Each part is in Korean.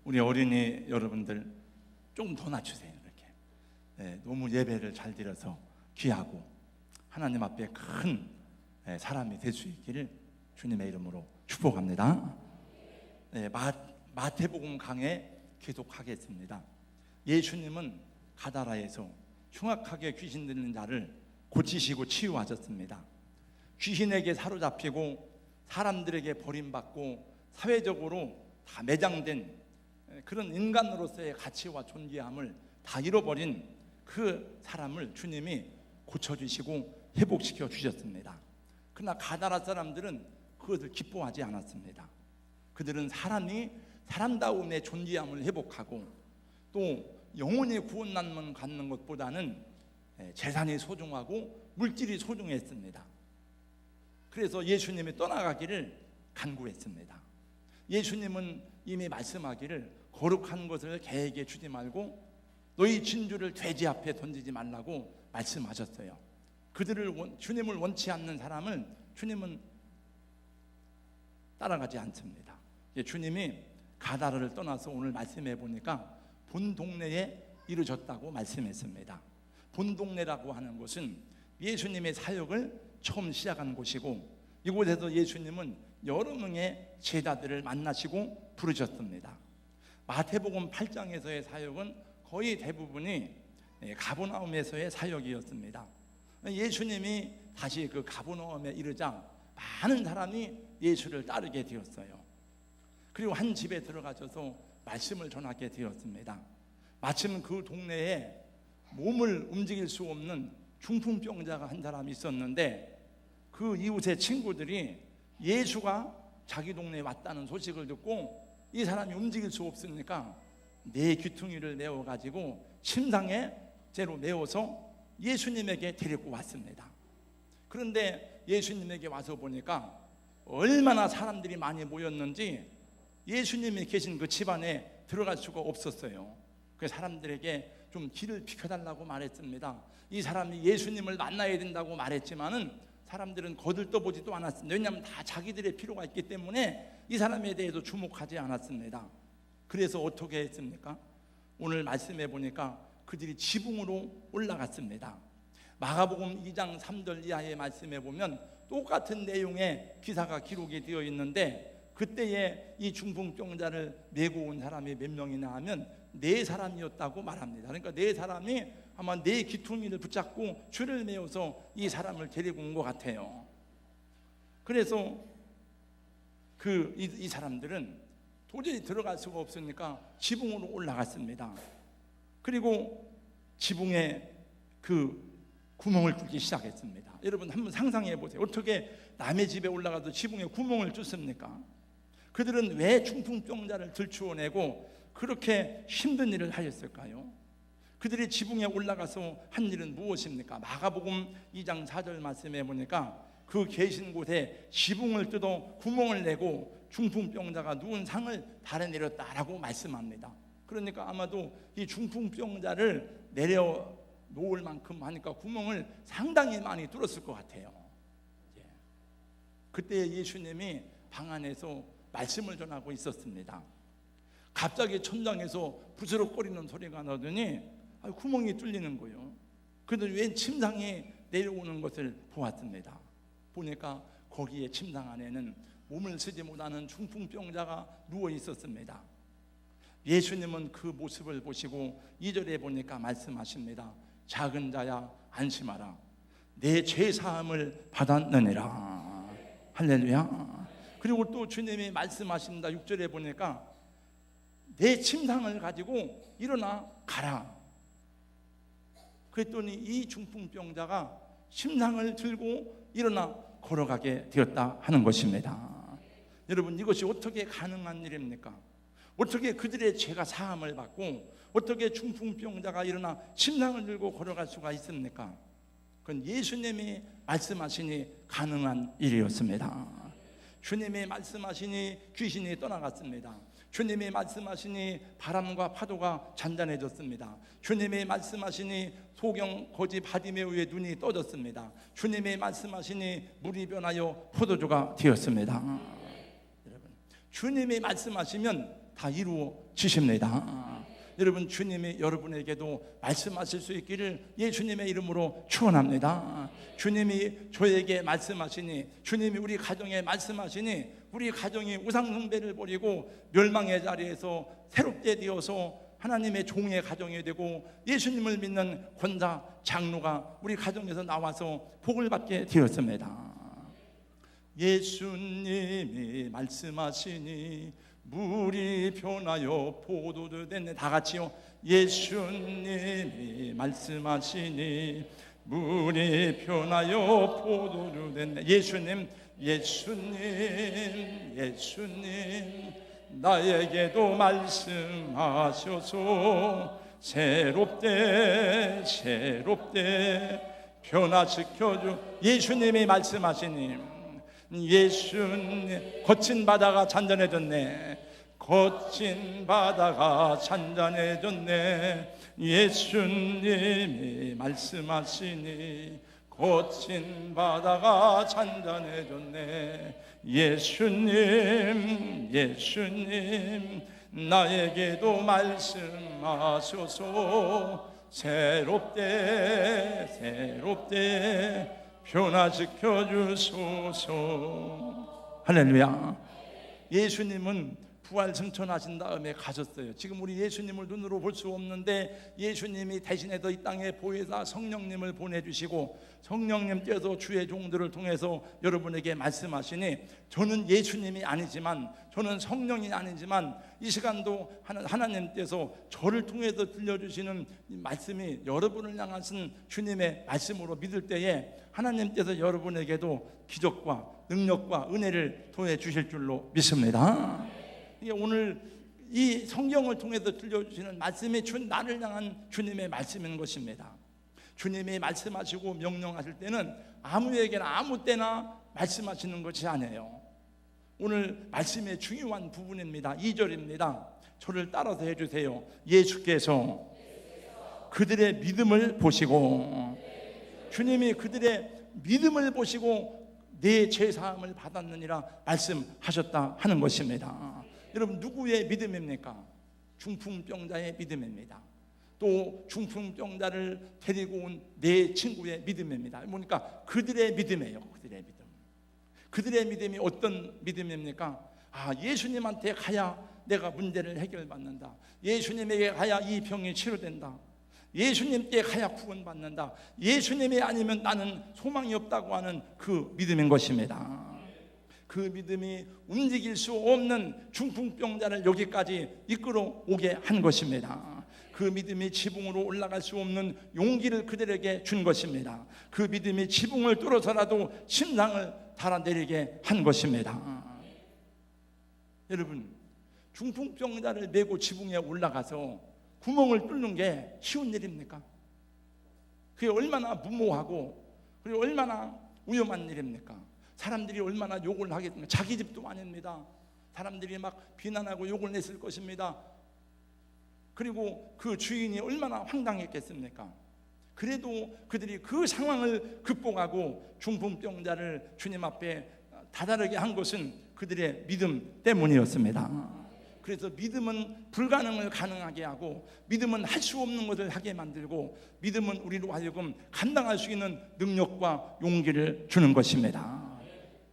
우리 어린이 여러분들 조금 더 낮추세요. 이렇게 너무 예배를 잘 드려서 귀하고 하나님 앞에 큰 사람이 될 수 있기를 주님의 이름으로 축복합니다. 마태복음 강해 계속하겠습니다. 예수님은 가다라에서 흉악하게 귀신 들린 자를 고치시고 치유하셨습니다. 귀신에게 사로잡히고 사람들에게 버림받고 사회적으로 다 매장된 그런 인간으로서의 가치와 존귀함을 다 잃어버린 그 사람을 주님이 고쳐주시고 회복시켜 주셨습니다. 그러나 가다라 사람들은 그것을 기뻐하지 않았습니다. 그들은 사람다움의 존귀함을 회복하고 또 영혼의 구원난만 갖는 것보다는 재산이 소중하고 물질이 소중했습니다. 그래서 예수님이 떠나가기를 간구했습니다. 예수님은 이미 말씀하기를 거룩한 것을 개에게 주지 말고 너희 진주를 돼지 앞에 던지지 말라고 말씀하셨어요. 주님을 원치 않는 사람을 주님은 따라가지 않습니다. 주님이 가다라를 떠나서 오늘 말씀해 보니까 본 동네에 이르셨다고 말씀했습니다. 본 동네라고 하는 곳은 예수님의 사역을 처음 시작한 곳이고 이곳에서 예수님은 여러 명의 제자들을 만나시고 부르셨습니다. 마태복음 8장에서의 사역은 거의 대부분이 가버나움에서의 사역이었습니다. 예수님이 다시 그 가버나움에 이르자 많은 사람이 예수를 따르게 되었어요. 그리고 한 집에 들어가셔서 말씀을 전하게 되었습니다. 마침 그 동네에 몸을 움직일 수 없는 중풍병자가 한 사람이 있었는데 그 이웃의 친구들이 예수가 자기 동네에 왔다는 소식을 듣고 이 사람이 움직일 수 없으니까 네 귀퉁이를 메워가지고 침상에 재로 메워서 예수님에게 데리고 왔습니다. 그런데 예수님에게 와서 보니까 얼마나 사람들이 많이 모였는지 예수님이 계신 그 집안에 들어갈 수가 없었어요. 그 사람들에게 좀 길을 비켜달라고 말했습니다. 이 사람이 예수님을 만나야 된다고 말했지만은 사람들은 거들떠보지도 않았습니다. 왜냐하면 다 자기들의 필요가 있기 때문에 이 사람에 대해서 주목하지 않았습니다. 그래서 어떻게 했습니까? 오늘 말씀해 보니까 그들이 지붕으로 올라갔습니다. 마가복음 2장 3절 이하의 말씀해 보면 똑같은 내용의 기사가 기록이 되어 있는데 그때에 이 중풍병자를 메고 온 사람이 몇 명이나 하면 4사람이었다고 말합니다. 그러니까 4사람이 아마 4 귀퉁이를 붙잡고 줄을 메어서 이 사람을 데리고 온 것 같아요. 그래서 이 사람들은 도저히 들어갈 수가 없으니까 지붕으로 올라갔습니다. 그리고 지붕에 그 구멍을 뚫기 시작했습니다. 여러분 한번 상상해 보세요. 어떻게 남의 집에 올라가서 지붕에 구멍을 뚫습니까? 그들은 왜 중풍병자를 들추어내고 그렇게 힘든 일을 하였을까요? 그들이 지붕에 올라가서 한 일은 무엇입니까? 마가복음 2장 4절 말씀해 보니까 그 계신 곳에 지붕을 뜯어 구멍을 내고 중풍병자가 누운 상을 달아내렸다라고 말씀합니다. 그러니까 아마도 이 중풍병자를 내려 놓을 만큼 하니까 구멍을 상당히 많이 뚫었을 것 같아요. 그때 예수님이 방 안에서 말씀을 전하고 있었습니다. 갑자기 천장에서 부스럭거리는 소리가 나더니 구멍이 뚫리는 거예요. 그런데 웬 침상에 내려오는 것을 보았습니다. 보니까 거기에 침상 안에는 몸을 쓰지 못하는 중풍병자가 누워 있었습니다. 예수님은 그 모습을 보시고 2절에 보니까 말씀하십니다. 작은 자야 안심하라, 내 죄 사함을 받았느니라. 할렐루야. 그리고 또 주님이 말씀하십니다. 6절에 보니까 내 침상을 가지고 일어나 가라. 그랬더니 이 중풍병자가 침상을 들고 일어나 걸어가게 되었다 하는 것입니다. 여러분 이것이 어떻게 가능한 일입니까? 어떻게 그들의 죄가 사함을 받고 어떻게 중풍병자가 일어나 침상을 들고 걸어갈 수가 있습니까? 그건 예수님이 말씀하시니 가능한 일이었습니다. 주님이 말씀하시니 귀신이 떠나갔습니다. 주님이 말씀하시니 바람과 파도가 잔잔해졌습니다. 주님이 말씀하시니 소경 거지 바디메오의 눈이 떠졌습니다. 주님이 말씀하시니 물이 변하여 포도주가 되었습니다. 여러분, 주님이 말씀하시면 다 이루어지십니다. 여러분, 주님이 여러분에게도 말씀하실 수 있기를 예수님의 이름으로 축원합니다. 주님이 저에게 말씀하시니, 주님이 우리 가정에 말씀하시니, 우리 가정이 우상 숭배를 버리고 멸망의 자리에서 새롭게 되어서 하나님의 종의 가정이 되고 예수님을 믿는 권사 장로가 우리 가정에서 나와서 복을 받게 되었습니다. 예수님이 말씀하시니 물이 변하여 포도주 됐네. 다 같이요. 예수님이 말씀하시니 물이 변하여 포도주 됐네. 예수님 나에게도 말씀하셔서 새롭게 변화시켜주. 예수님이 말씀하시니, 예수님 거친 바다가 잔잔해졌네. 거친 바다가 잔잔해졌네. 예수님이 말씀하시니 거친 바다가 잔잔해졌네. 예수님 나에게도 말씀하셔서 새롭게 변화시켜 주소서. 할렐루야. 예수님은 부활 승천하신 다음에 가셨어요. 지금 우리 예수님을 눈으로 볼 수 없는데 예수님이 대신해서 이 땅에 보혜사 성령님을 보내주시고 성령님께서 주의 종들을 통해서 여러분에게 말씀하시니, 저는 예수님이 아니지만, 저는 성령이 아니지만 이 시간도 하나님께서 저를 통해서 들려주시는 말씀이 여러분을 향하신 주님의 말씀으로 믿을 때에 하나님께서 여러분에게도 기적과 능력과 은혜를 더해 주실 줄로 믿습니다. 오늘 이 성경을 통해서 들려주시는 말씀이 나를 향한 주님의 말씀인 것입니다. 주님이 말씀하시고 명령하실 때는 아무에게나 아무 때나 말씀하시는 것이 아니에요. 오늘 말씀의 중요한 부분입니다. 2절입니다. 저를 따라서 해주세요. 예수께서 그들의 믿음을 보시고, 주님이 그들의 믿음을 보시고 내 죄사함을 받았느니라 말씀하셨다 하는 것입니다. 여러분, 누구의 믿음입니까? 중풍병자의 믿음입니다. 또 중풍병자를 데리고 온 내 친구의 믿음입니다. 뭐니까 그들의 믿음이에요. 그들의 믿음. 그들의 믿음이 어떤 믿음입니까? 예수님한테 가야 내가 문제를 해결받는다. 예수님에게 가야 이 병이 치료된다. 예수님께 가야 구원받는다. 예수님이 아니면 나는 소망이 없다고 하는 그 믿음인 것입니다. 그 믿음이 움직일 수 없는 중풍병자를 여기까지 이끌어 오게 한 것입니다. 그 믿음이 지붕으로 올라갈 수 없는 용기를 그들에게 준 것입니다. 그 믿음이 지붕을 뚫어서라도 심장을 달아내리게 한 것입니다. 여러분, 중풍병자를 메고 지붕에 올라가서 구멍을 뚫는 게 쉬운 일입니까? 그게 얼마나 무모하고 그리고 얼마나 위험한 일입니까? 사람들이 얼마나 욕을 하겠습니까? 자기 집도 아닙니다. 사람들이 막 비난하고 욕을 냈을 것입니다. 그리고 그 주인이 얼마나 황당했겠습니까? 그래도 그들이 그 상황을 극복하고 중풍병자를 주님 앞에 다다르게 한 것은 그들의 믿음 때문이었습니다. 그래서 믿음은 불가능을 가능하게 하고, 믿음은 할 수 없는 것을 하게 만들고, 믿음은 우리로 하여금 감당할 수 있는 능력과 용기를 주는 것입니다.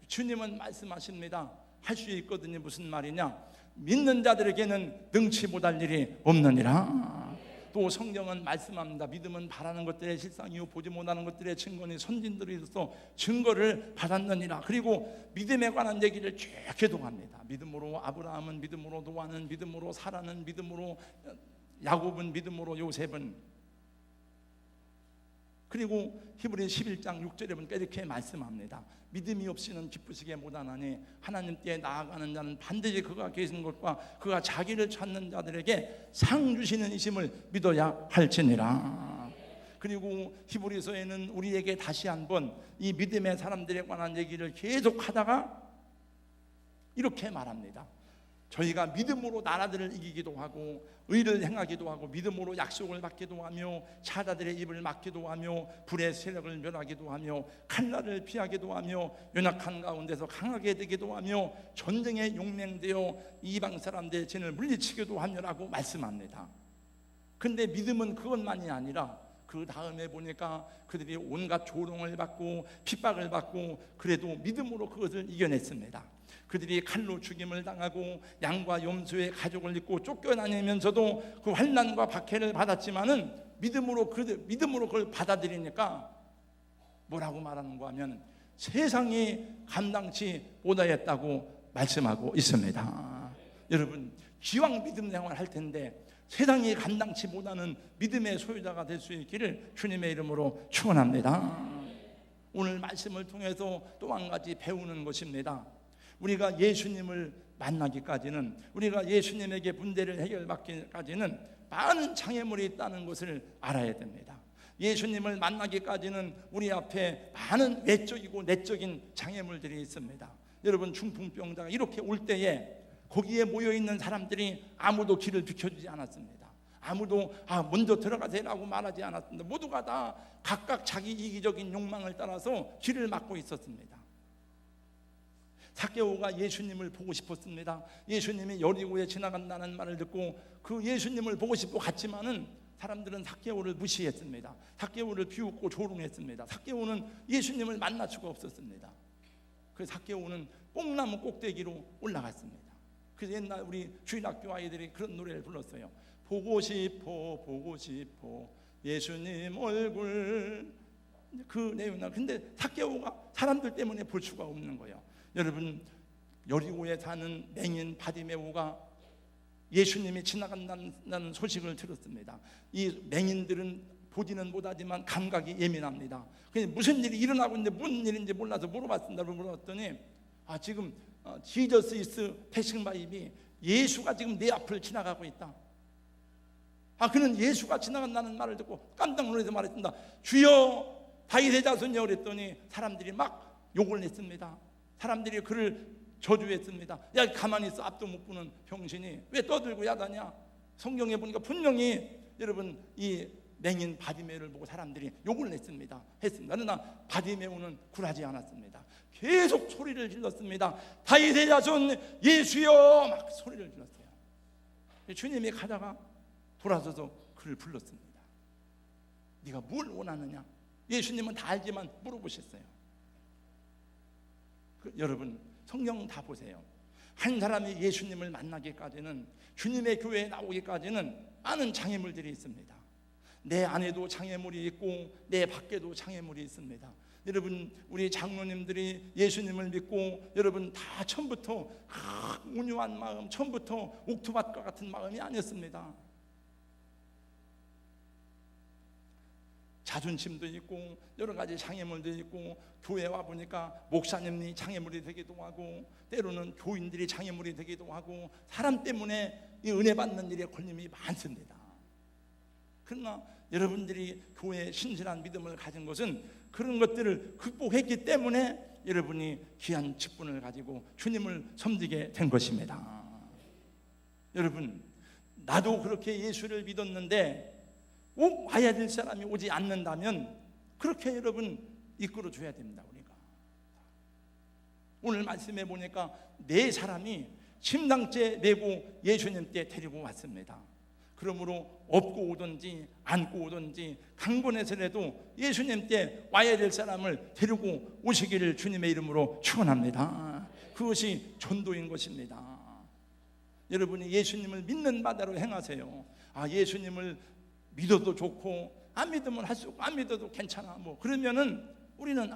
주님은 말씀하십니다. 할 수 있거든요. 무슨 말이냐? 믿는 자들에게는 능치 못할 일이 없느니라. 또 성경은 말씀합니다. 믿음은 바라는 것들의 실상이요 보지 못하는 것들의 증거니 선진들이 있어서 증거를 받았느니라. 그리고 믿음에 관한 얘기를 쭉 계속합니다. 믿음으로 아브라함은, 믿음으로 노아는, 믿음으로 사라는, 믿음으로 야곱은, 믿음으로 요셉은. 그리고 히브리 11장 6절에 보니까 이렇게 말씀합니다. 믿음이 없이는 기쁘시게 못하나니 하나님께 나아가는 자는 반드시 그가 계신 것과 그가 자기를 찾는 자들에게 상 주시는 이심을 믿어야 할지니라. 그리고 히브리서에는 우리에게 다시 한번 이 믿음의 사람들에 관한 얘기를 계속 하다가 이렇게 말합니다. 저희가 믿음으로 나라들을 이기기도 하고 의를 행하기도 하고 믿음으로 약속을 받기도 하며 사자들의 입을 막기도 하며 불의 세력을 멸하기도 하며 칼날을 피하기도 하며 연약한 가운데서 강하게 되기도 하며 전쟁에 용맹되어 이방 사람들의 진을 물리치기도 하며라고 말씀합니다. 근데 믿음은 그것만이 아니라 그 다음에 보니까 그들이 온갖 조롱을 받고 핍박을 받고 그래도 믿음으로 그것을 이겨냈습니다. 그들이 칼로 죽임을 당하고 양과 염소의 가죽을 입고 쫓겨다니면서도 그 환난과 박해를 받았지만은 믿음으로 그걸 받아들이니까 뭐라고 말하는가 하면 세상이 감당치 못하였다고 말씀하고 있습니다. 여러분, 기왕 믿음 생활 할 텐데 세상이 감당치 못하는 믿음의 소유자가 될 수 있기를 주님의 이름으로 축원합니다. 오늘 말씀을 통해서 또 한 가지 배우는 것입니다. 우리가 예수님을 만나기까지는, 우리가 예수님에게 문제를 해결받기까지는 많은 장애물이 있다는 것을 알아야 됩니다. 예수님을 만나기까지는 우리 앞에 많은 외적이고 내적인 장애물들이 있습니다. 여러분, 중풍병자가 이렇게 올 때에 거기에 모여있는 사람들이 아무도 길을 비켜주지 않았습니다. 아무도 먼저 들어가세요라고 말하지 않았습니다. 모두가 다 각각 자기 이기적인 욕망을 따라서 길을 막고 있었습니다. 삭개오가 예수님을 보고 싶었습니다. 예수님이 여리고에 지나간다는 말을 듣고 그 예수님을 보고 싶어 갔지만은 사람들은 삭개오를 무시했습니다. 삭개오를 비웃고 조롱했습니다. 삭개오는 예수님을 만날 수가 없었습니다. 그래서 삭개오는 뽕나무 꼭대기로 올라갔습니다. 그래서 옛날 우리 주일학교 아이들이 그런 노래를 불렀어요. 보고 싶어 보고 싶어 예수님 얼굴. 그 내용이나 근데 삭개오가 사람들 때문에 볼 수가 없는 거예요. 여러분, 여리고에 사는 맹인 바디메오가 예수님이 지나간다는 소식을 들었습니다. 이 맹인들은 보지는 못하지만 감각이 예민합니다. 그래서 무슨 일이 일어나고 있는데 무슨 일인지 몰라서 물어봤습니다. 물어봤더니 지금 지저스 이스 패싱 바이비, 예수가 지금 내 앞을 지나가고 있다. 그는 예수가 지나간다는 말을 듣고 깜짝 놀라서 말했습니다. 주여 다윗의 자손이여 그랬더니 사람들이 막 욕을 냈습니다. 사람들이 그를 저주했습니다. 야, 가만히 있어. 앞도 못 보는 병신이 왜 떠들고 야다냐. 성경에 보니까 분명히 여러분 이 맹인 바디메오를 보고 사람들이 욕을 냈습니다. 그러나 바디메오는 굴하지 않았습니다. 계속 소리를 질렀습니다. 다윗의 자손 예수여, 막 소리를 질렀어요. 주님이 가다가 돌아서서 그를 불렀습니다. 네가 뭘 원하느냐? 예수님은 다 알지만 물어보셨어요. 여러분, 성경 다 보세요. 한 사람이 예수님을 만나기까지는, 주님의 교회에 나오기까지는 많은 장애물들이 있습니다. 내 안에도 장애물이 있고 내 밖에도 장애물이 있습니다. 여러분, 우리 장로님들이 예수님을 믿고 여러분 다 처음부터 온유한 마음, 처음부터 옥토밭과 같은 마음이 아니었습니다. 자존심도 있고 여러 가지 장애물도 있고, 교회 와 보니까 목사님이 장애물이 되기도 하고 때로는 교인들이 장애물이 되기도 하고 사람 때문에 이 은혜 받는 일에 걸림이 많습니다. 그러나 여러분들이 교회에 신실한 믿음을 가진 것은 그런 것들을 극복했기 때문에 여러분이 귀한 직분을 가지고 주님을 섬기게 된 것입니다. 여러분, 나도 그렇게 예수를 믿었는데 꼭 와야 될 사람이 오지 않는다면 그렇게 여러분 이끌어 줘야 됩니다. 우리가 오늘 말씀해 보니까 네 사람이 침상째 메고 예수님께 데리고 왔습니다. 그러므로 업고 오든지 안고 오든지 강권해서라도 예수님께 와야 될 사람을 데리고 오시기를 주님의 이름으로 축원합니다. 그것이 전도인 것입니다. 여러분이 예수님을 믿는 바대로 행하세요. 예수님을 믿어도 좋고 안 믿으면 할 수 없고 안 믿어도 괜찮아 그러면은 우리는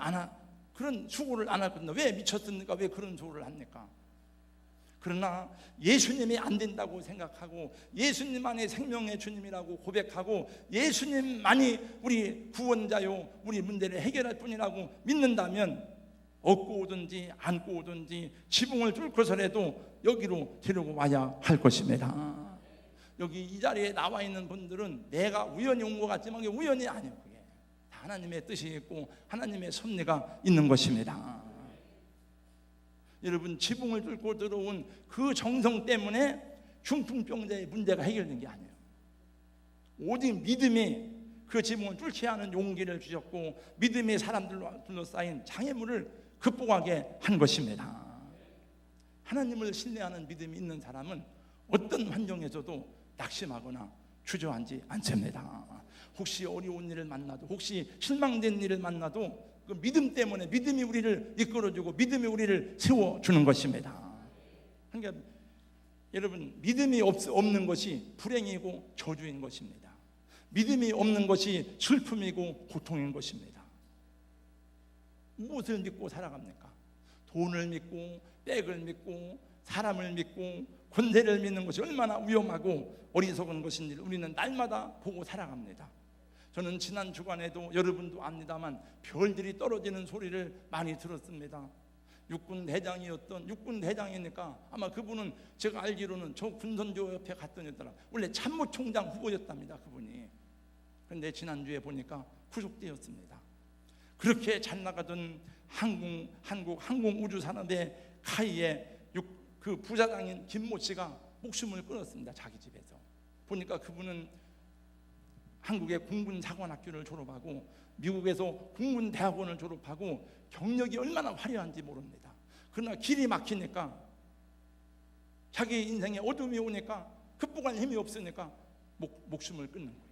그런 수고를 안 할 겁니다. 왜 미쳤습니까? 왜 그런 수고를 합니까? 그러나 예수님이 안 된다고 생각하고 예수님만이 생명의 주님이라고 고백하고 예수님만이 우리 구원자요 우리 문제를 해결할 뿐이라고 믿는다면 얻고 오든지 안고 오든지 지붕을 뚫고서라도 여기로 데리고 와야 할 것입니다. 여기 이 자리에 나와 있는 분들은 내가 우연히 온 것 같지만 그게 우연이 아니에요. 그게 하나님의 뜻이 있고 하나님의 섭리가 있는 것입니다. 여러분, 지붕을 뚫고 들어온 그 정성 때문에 중풍병자의 문제가 해결된 게 아니에요. 오직 믿음이 그 지붕을 뚫지 않은 용기를 주셨고, 믿음의 사람들로 둘러싸인 장애물을 극복하게 한 것입니다. 하나님을 신뢰하는 믿음이 있는 사람은 어떤 환경에서도 낙심하거나 주저앉지 않습니다. 혹시 어려운 일을 만나도, 혹시 실망된 일을 만나도 그 믿음 때문에 믿음이 우리를 이끌어주고 믿음이 우리를 세워주는 것입니다. 그러니까 여러분, 믿음이 없는 것이 불행이고 저주인 것입니다. 믿음이 없는 것이 슬픔이고 고통인 것입니다. 무엇을 믿고 살아갑니까? 돈을 믿고, 백을 믿고, 사람을 믿고, 권세를 믿는 것이 얼마나 위험하고 어리석은 것인지를 우리는 날마다 보고 살아갑니다. 저는 지난 주간에도 여러분도 압니다만 별들이 떨어지는 소리를 많이 들었습니다. 육군 대장이니까 아마 그분은 제가 알기로는 저 군선조 옆에 갔더니 원래 참모총장 후보였답니다, 그분이. 그런데 지난주에 보니까 구속되었습니다. 그렇게 잘 나가던 항공우주산업의 카이의 그 부사장인 김모 씨가 목숨을 끊었습니다. 자기 집에서. 보니까 그분은 한국의 공군사관학교를 졸업하고 미국에서 공군대학원을 졸업하고 경력이 얼마나 화려한지 모릅니다. 그러나 길이 막히니까, 자기 인생에 어둠이 오니까, 극복할 힘이 없으니까 목숨을 끊는 거예요.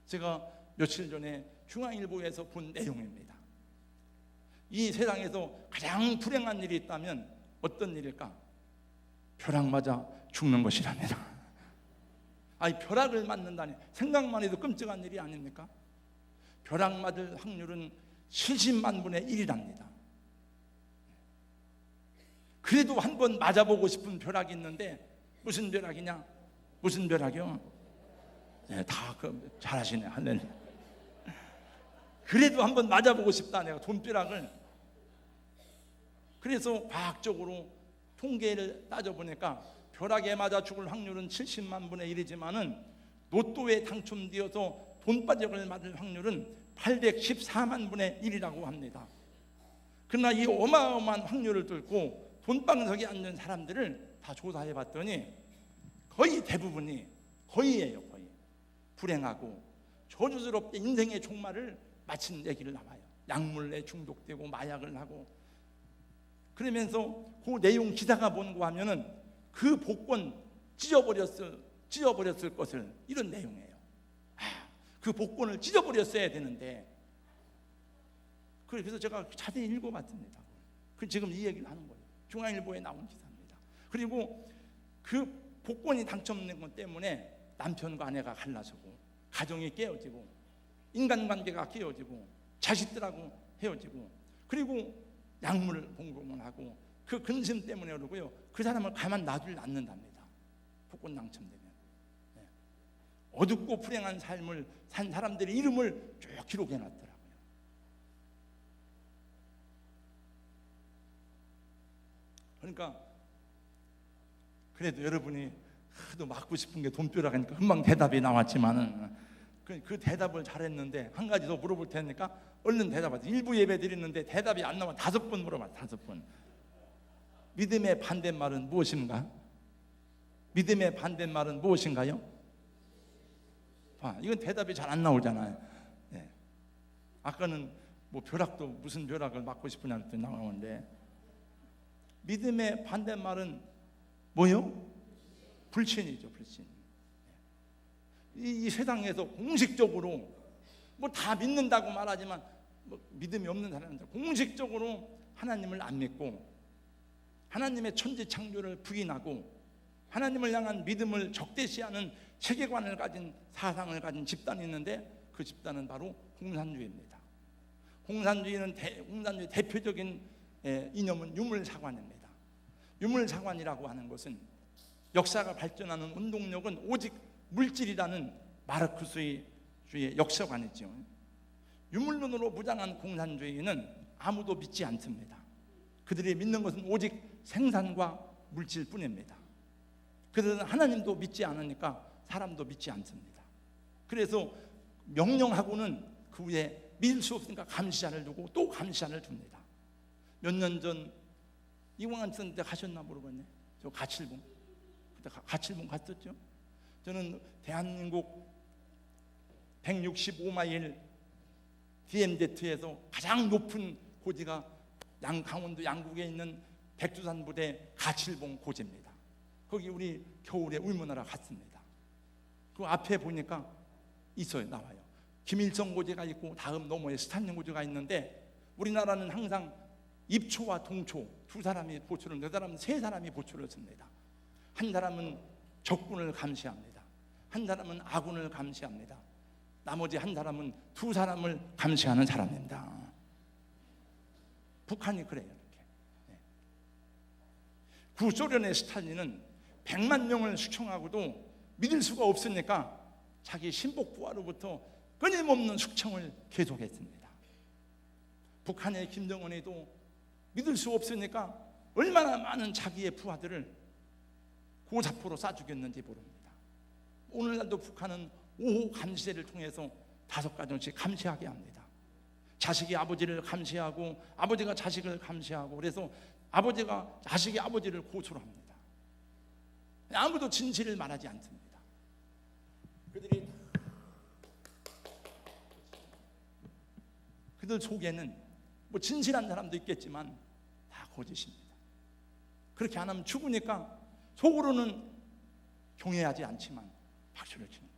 제가 며칠 전에 중앙일보에서 본 내용입니다. 이 세상에서 가장 불행한 일이 있다면 어떤 일일까? 벼락 맞아 죽는 것이랍니다. 아니, 벼락을 맞는다니 생각만 해도 끔찍한 일이 아닙니까? 벼락 맞을 확률은 70만 분의 1이랍니다. 그래도 한번 맞아보고 싶은 벼락이 있는데, 무슨 벼락이냐? 무슨 벼락이요? 네, 다 잘하시네. 할렐루야. 그래도 한번 맞아보고 싶다, 내가 돈벼락을. 그래서 과학적으로 통계를 따져보니까 벼락에 맞아 죽을 확률은 70만 분의 1이지만은 로또에 당첨되어서 돈바적을 맞을 확률은 814만 분의 1이라고 합니다. 그러나 이 어마어마한 확률을 뚫고 돈방석에 앉는 사람들을 다 조사해 봤더니 거의 대부분이, 거의 불행하고 저주스럽게 인생의 종말을 마친 얘기를 나와요. 약물에 중독되고 마약을 하고. 그러면서 그 내용 기사가 뭔가 하면은 그 복권 찢어버렸을 것을, 이런 내용이에요. 그 복권을 찢어버렸어야 되는데. 그래서 제가 자세히 읽어봤습니다. 지금 이 얘기를 하는 거예요. 중앙일보에 나온 기사입니다. 그리고 그 복권이 당첨된 것 때문에 남편과 아내가 갈라서고, 가정이 깨어지고, 인간관계가 깨어지고, 자식들하고 헤어지고, 그리고 약물을 공급을 하고, 그 근심 때문에 그러고요, 그 사람을 가만 놔두지 않는답니다. 복권 당첨되면. 어둡고 불행한 삶을 산 사람들의 이름을 쭉 기록해 놨더라고요. 그러니까 그래도 여러분이 하도 맞고 싶은 게 돈벼락이니까 금방 대답이 나왔지만은 그 대답을 잘했는데, 한 가지 더 물어볼 테니까 얼른 대답하세요. 일부 예배 드리는데 대답이 안 나와 5번 물어봐. 5번. 믿음의 반대말은 무엇인가? 믿음의 반대말은 무엇인가요? 이건 대답이 잘 안 나오잖아요. 네. 아까는 뭐 벼락도 무슨 벼락을 맞고 싶으냐 했더니 나오는데, 믿음의 반대말은 뭐요? 불신이죠, 불신. 이 세상에서 공식적으로 뭐 다 믿는다고 말하지만 믿음이 없는 사람들, 공식적으로 하나님을 안 믿고 하나님의 천지 창조를 부인하고 하나님을 향한 믿음을 적대시하는 세계관을 가진, 사상을 가진 집단이 있는데, 그 집단은 바로 공산주의입니다. 공산주의 대표적인 이념은 유물사관입니다. 유물사관이라고 하는 것은 역사가 발전하는 운동력은 오직 물질이라는 마르크스주의 역사관이죠. 유물론으로 무장한 공산주의는 아무도 믿지 않습니다. 그들이 믿는 것은 오직 생산과 물질뿐입니다. 그들은 하나님도 믿지 않으니까 사람도 믿지 않습니다. 그래서 명령하고는 그 후에 믿을 수 없으니까 감시자를 두고 또 감시자를 둡니다. 몇 년 전 이광환 선때 가셨나 모르겠네. 저 가칠봉, 그때 가칠봉 갔었죠. 저는 대한민국 165마일 DMZ에서 가장 높은 고지가 강원도 양국에 있는 백두산 부대 가칠봉 고지입니다. 거기 우리 겨울에 울문하러 갔습니다. 그 앞에 보니까 있어요. 나와요. 김일성 고지가 있고 다음 너머에 스탈린 고지가 있는데, 우리나라는 항상 입초와 동초 두 사람이 보초를, 그 사람은 세 사람이 보초를 씁니다. 한 사람은 적군을 감시합니다. 한 사람은 아군을 감시합니다. 나머지 한 사람은 두 사람을 감시하는 사람입니다. 북한이 그래요. 이렇게. 구소련의 스탈린은 100만 명을 숙청하고도 믿을 수가 없으니까 자기 신복부하로부터 끊임없는 숙청을 계속했습니다. 북한의 김정은이도 믿을 수 없으니까 얼마나 많은 자기의 부하들을 고사포로 쏴 죽였는지 모릅니다. 오늘날도 북한은 5호 감시제를 통해서 5가정씩 감시하게 합니다. 자식이 아버지를 감시하고 아버지가 자식을 감시하고, 그래서 아버지가 자식이 아버지를 고소를 합니다. 아무도 진실을 말하지 않습니다. 그들 속에는 뭐 진실한 사람도 있겠지만 다 거짓입니다. 그렇게 안 하면 죽으니까 속으로는 경외하지 않지만 박수를 치는 거예요.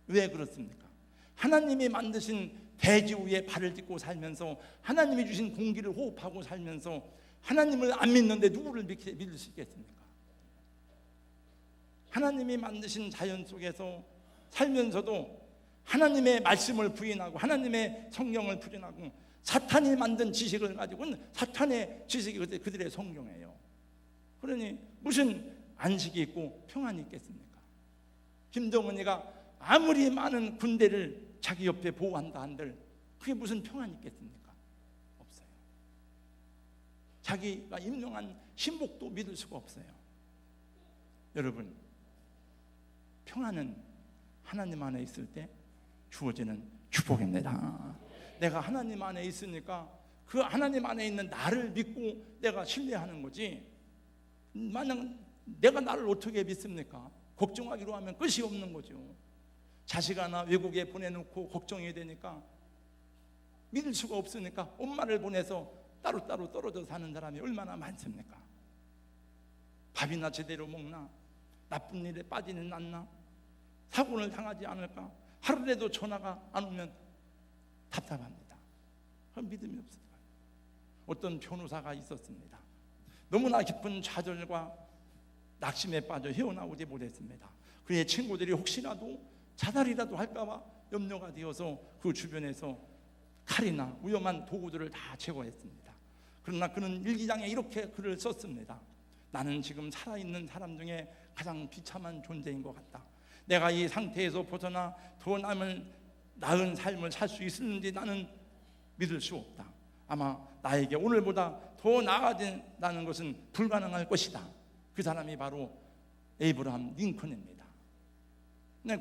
왜 그렇습니까? 하나님이 만드신 대지 위에 발을 딛고 살면서, 하나님이 주신 공기를 호흡하고 살면서 하나님을 안 믿는데 누구를 믿을 수 있겠습니까? 하나님이 만드신 자연 속에서 살면서도 하나님의 말씀을 부인하고 하나님의 성경을 부인하고, 사탄이 만든 지식을 가지고는 사탄의 지식이 그들의 성경이에요. 그러니 무슨 안식이 있고 평안이 있겠습니까? 김정은이가 아무리 많은 군대를 자기 옆에 보호한다 한들 그게 무슨 평안이 있겠습니까? 없어요. 자기가 임명한 신복도 믿을 수가 없어요. 여러분, 평안은 하나님 안에 있을 때 주어지는 축복입니다. 내가 하나님 안에 있으니까 그 하나님 안에 있는 나를 믿고 내가 신뢰하는 거지, 만약 내가 나를 어떻게 믿습니까? 걱정하기로 하면 끝이 없는 거죠. 자식 하나 외국에 보내놓고 걱정이 되니까 믿을 수가 없으니까 엄마를 보내서 따로따로 떨어져 사는 사람이 얼마나 많습니까? 밥이나 제대로 먹나? 나쁜 일에 빠지는 않나? 사고를 당하지 않을까? 하루라도 전화가 안 오면 답답합니다. 그럼 믿음이 없습니다. 어떤 변호사가 있었습니다. 너무나 깊은 좌절과 낙심에 빠져 헤어나오지 못했습니다. 그의 친구들이 혹시라도 자살이라도 할까봐 염려가 되어서 그 주변에서 칼이나 위험한 도구들을 다 제거했습니다. 그러나 그는 일기장에 이렇게 글을 썼습니다. 나는 지금 살아있는 사람 중에 가장 비참한 존재인 것 같다. 내가 이 상태에서 벗어나 더 나은 삶을 살 수 있을는지 나는 믿을 수 없다. 아마 나에게 오늘보다 더 나아진다는 것은 불가능할 것이다. 그 사람이 바로 에이브러함 링컨입니다.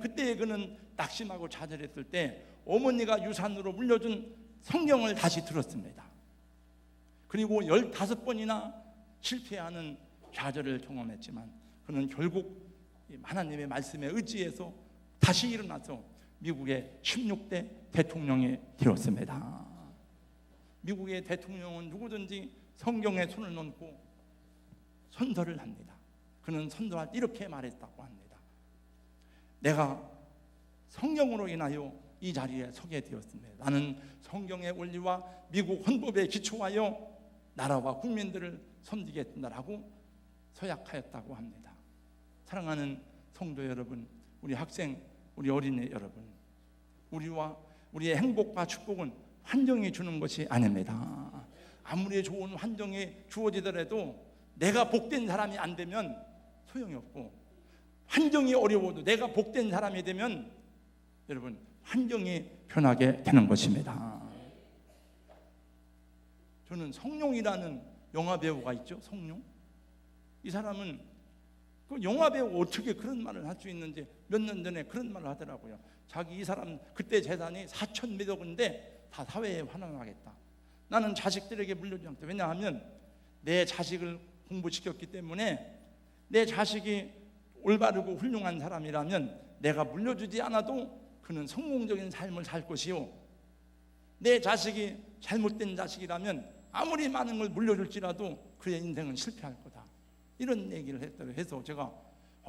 그때 그는 낙심하고 좌절했을 때 어머니가 유산으로 물려준 성경을 다시 들었습니다. 그리고 15번이나 실패하는 좌절을 경험했지만 그는 결국 하나님의 말씀에 의지해서 다시 일어나서 미국의 16대 대통령이 되었습니다. 미국의 대통령은 누구든지 성경에 손을 얹고 선서를 합니다. 그는 선서할 때 이렇게 말했다고 합니다. 내가 성경으로 인하여 이 자리에 서게 되었습니다. 나는 성경의 원리와 미국 헌법에 기초하여 나라와 국민들을 섬기겠다라고 서약하였다고 합니다. 사랑하는 성도 여러분, 우리 학생, 우리 어린이 여러분, 우리와 우리의 행복과 축복은 환경이 주는 것이 아닙니다. 아무리 좋은 환경이 주어지더라도 내가 복된 사람이 안 되면 소용이 없고, 환경이 어려워도 내가 복된 사람이 되면 여러분 환경이 변하게 되는 것입니다. 저는 성룡이라는 영화 배우가 있죠. 성룡. 이 사람은 그 영화 배우가 어떻게 그런 말을 할 수 있는지 몇 년 전에 그런 말을 하더라고요. 자기 이 사람 그때 재산이 4,000몇억인데 다 사회에 환원하겠다. 나는 자식들에게 물려주지 않겠다. 왜냐하면 내 자식을 공부시켰기 때문에 내 자식이 올바르고 훌륭한 사람이라면 내가 물려주지 않아도 그는 성공적인 삶을 살 것이요, 내 자식이 잘못된 자식이라면 아무리 많은 걸 물려줄지라도 그의 인생은 실패할 거다. 이런 얘기를 했다고 해서 제가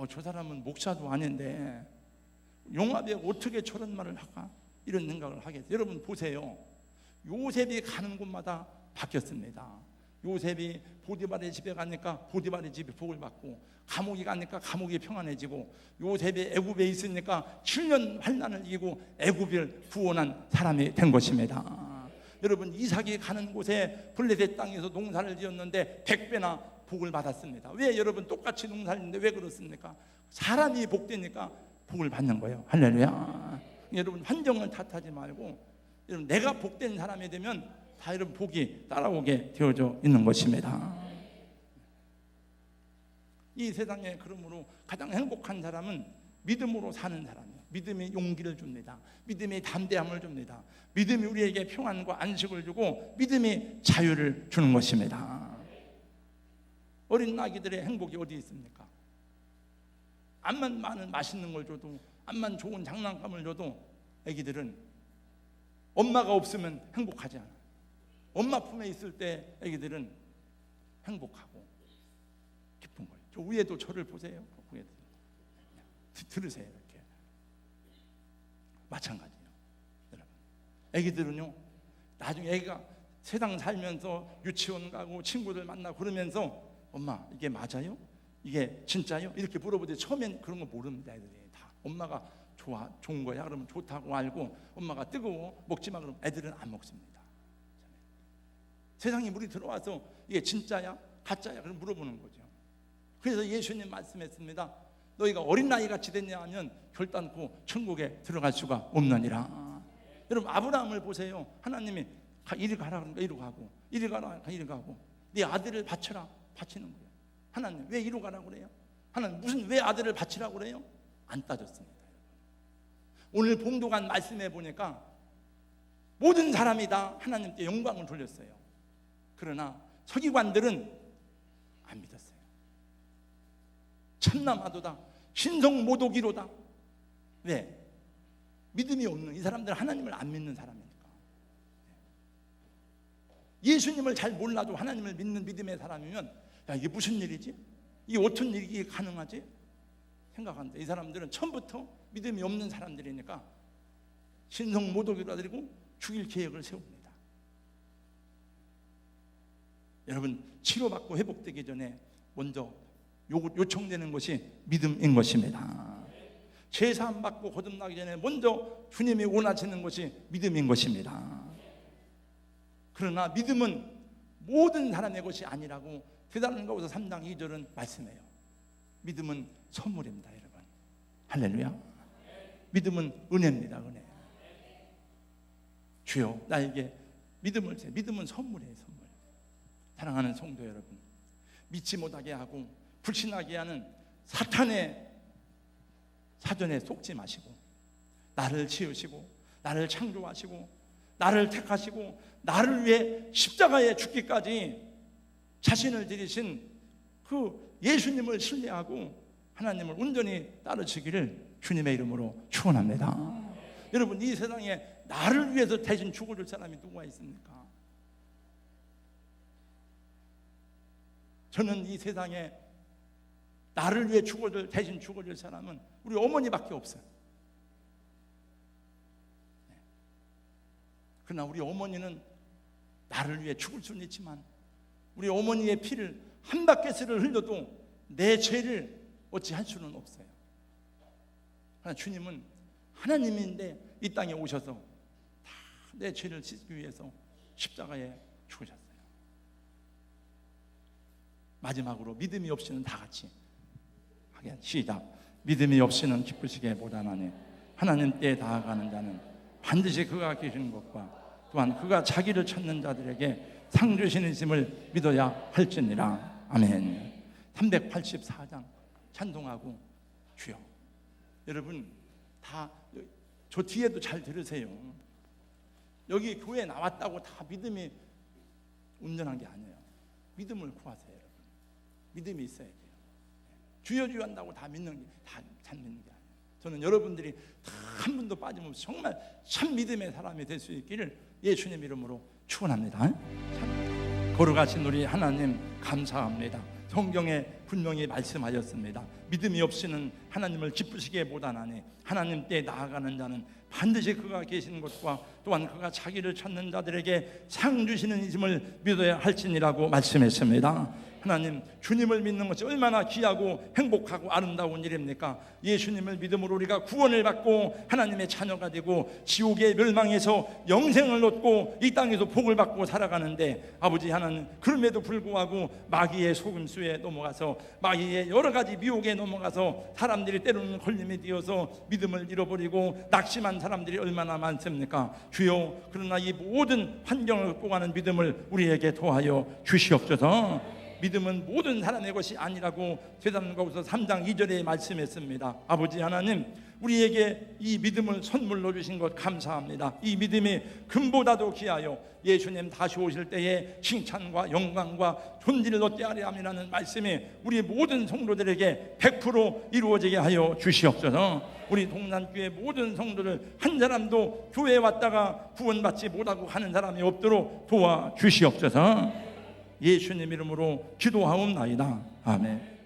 저 사람은 목사도 아닌데 용합에 어떻게 저런 말을 할까? 이런 생각을 하게 돼요. 여러분 보세요. 요셉이 가는 곳마다 바뀌었습니다. 요셉이 보디발의 집에 가니까 보디발의 집이 복을 받고, 감옥에 가니까 감옥이 평안해지고, 요셉이 애굽에 있으니까 7년 환난을 이기고 애굽을 구원한 사람이 된 것입니다. 여러분 이삭이 가는 곳에 블레셋 땅에서 농사를 지었는데 100배나 복을 받았습니다. 왜 여러분 똑같이 농사를 짓는데 왜 그렇습니까? 사람이 복되니까 복을 받는 거예요. 할렐루야. 여러분 환경을 탓하지 말고 여러분 내가 복된 사람이 되면 다 여러분 복이 따라오게 되어져 있는 것입니다. 이 세상에 그러므로 가장 행복한 사람은 믿음으로 사는 사람이에요. 믿음이 용기를 줍니다. 믿음이 담대함을 줍니다. 믿음이 우리에게 평안과 안식을 주고 믿음이 자유를 주는 것입니다. 어린 아기들의 행복이 어디 있습니까? 암만 많은 맛있는 걸 줘도, 암만 좋은 장난감을 줘도 아기들은 엄마가 없으면 행복하지 않아요. 엄마 품에 있을 때 아기들은 행복하고 기쁜 거예요. 저 위에도 저를 보세요. 위에도. 들으세요. 이렇게 마찬가지예요. 여러분 아기들은요, 나중에 아기가 세상 살면서 유치원 가고 친구들 만나고 그러면서 엄마 이게 맞아요? 이게 진짜요? 이렇게 물어보는데 처음엔 그런 거 모릅니다. 애들이 다 엄마가 좋은 거야 그러면 좋다고 알고, 엄마가 뜨거워 먹지 마 그러면 애들은 안 먹습니다. 세상에 물이 들어와서 이게 진짜야 가짜야 그럼 물어보는 거죠. 그래서 예수님 말씀했습니다. 너희가 어린 나이 같이 됐냐 하면 결단코 천국에 들어갈 수가 없느니라. 여러분 아브라함을 보세요. 하나님이 이리 가라 그러니까 이리 가고, 이리 가라 그러니까 이리 가고, 네 아들을 바쳐라 바치는 거예요. 하나님 왜 이리 가라고 그래요? 하나님 무슨 왜 아들을 바치라고 그래요? 안 따졌습니다. 오늘 봉독한 말씀해 보니까 모든 사람이 다 하나님께 영광을 돌렸어요. 그러나 서기관들은 안 믿었어요. 참남하도다 신성모독이로다. 왜? 믿음이 없는 이 사람들은 하나님을 안 믿는 사람이니까. 예수님을 잘 몰라도 하나님을 믿는 믿음의 사람이면 야 이게 무슨 일이지? 이게 어떤 일이 가능하지? 생각하는데 이 사람들은 처음부터 믿음이 없는 사람들이니까 신성모독이라 드리고 죽일 계획을 세웁니다. 여러분 치료받고 회복되기 전에 먼저 요청되는 것이 믿음인 것입니다. 제사함 받고 거듭나기 전에 먼저 주님이 원하시는 것이 믿음인 것입니다. 그러나 믿음은 모든 사람의 것이 아니라고 데살로니가후서 3장 2절은 말씀해요. 믿음은 선물입니다. 여러분 할렐루야. 믿음은 은혜입니다. 은혜. 주여 나에게 믿음을 주세요. 믿음은 선물이에요. 선물. 사랑하는 성도 여러분, 믿지 못하게 하고 불신하게 하는 사탄의 사전에 속지 마시고 나를 지으시고 나를 창조하시고 나를 택하시고 나를 위해 십자가에 죽기까지 자신을 들이신 그 예수님을 신뢰하고 하나님을 온전히 따르시기를 주님의 이름으로 축원합니다. 여러분 이 세상에 나를 위해서 대신 죽어줄 사람이 누가 있습니까? 저는 이 세상에 나를 위해 대신 죽어줄 사람은 우리 어머니밖에 없어요. 그러나 우리 어머니는 나를 위해 죽을 수는 있지만 우리 어머니의 피를 한 바퀴스를 흘려도 내 죄를 어찌할 수는 없어요. 그러나 주님은 하나님인데 이 땅에 오셔서 다 내 죄를 씻기 위해서 십자가에 죽으셨어요. 마지막으로 믿음이 없이는 다 같이 하게 시작. 믿음이 없이는 기쁘시게 못하나니 하나님께 나아가는 자는 반드시 그가 계시는 것과 또한 그가 자기를 찾는 자들에게 상 주시는심을 믿어야 할지니라. 아멘. 384장 찬송하고 주여. 여러분 다 저 뒤에도 잘 들으세요. 여기 교회 나왔다고 다 믿음이 온전한 게 아니에요. 믿음을 구하세요, 여러분. 믿음이 있어야 돼요. 주여 주여 한다고 다 믿는 게 다 잘 믿는 게 아니에요. 저는 여러분들이 다 한 분도 빠짐없이 정말 참 믿음의 사람이 될 수 있기를 예수님 이름으로 축원합니다. 참 거룩하신 우리 하나님 감사합니다. 성경에 분명히 말씀하셨습니다. 믿음이 없이는 하나님을 기쁘시게 못하나니 하나님 때 나아가는 자는 반드시 그가 계시는 것과 또한 그가 자기를 찾는 자들에게 상 주시는 이심을 믿어야 할지니라고 말씀했습니다. 하나님, 주님을 믿는 것이 얼마나 귀하고 행복하고 아름다운 일입니까? 예수님을 믿음으로 우리가 구원을 받고 하나님의 자녀가 되고 지옥의 멸망에서 영생을 얻고 이 땅에서 복을 받고 살아가는데, 아버지 하나님, 그럼에도 불구하고 마귀의 속임수에 넘어가서 마귀의 여러 가지 미혹에 넘어가서 사람들이 때로는 걸림이 되어서 믿음을 잃어버리고 낙심한 사람들이 얼마나 많습니까? 주여, 그러나 이 모든 환경을 극복하는 믿음을 우리에게 도와여 주시옵소서. 믿음은 모든 사람의 것이 아니라고 제사장가후서 3장 2절에 말씀했습니다. 아버지 하나님, 우리에게 이 믿음을 선물로 주신 것 감사합니다. 이 믿음이 금보다도 귀하여 예수님 다시 오실 때에 칭찬과 영광과 존귀를 얻게 하려 함이라는 말씀이 우리 모든 성도들에게 100% 이루어지게 하여 주시옵소서. 우리 동산교회 모든 성도들 한 사람도 교회에 왔다가 구원받지 못하고 가는 사람이 없도록 도와주시옵소서. 예수님 이름으로 기도하옵나이다. 아멘.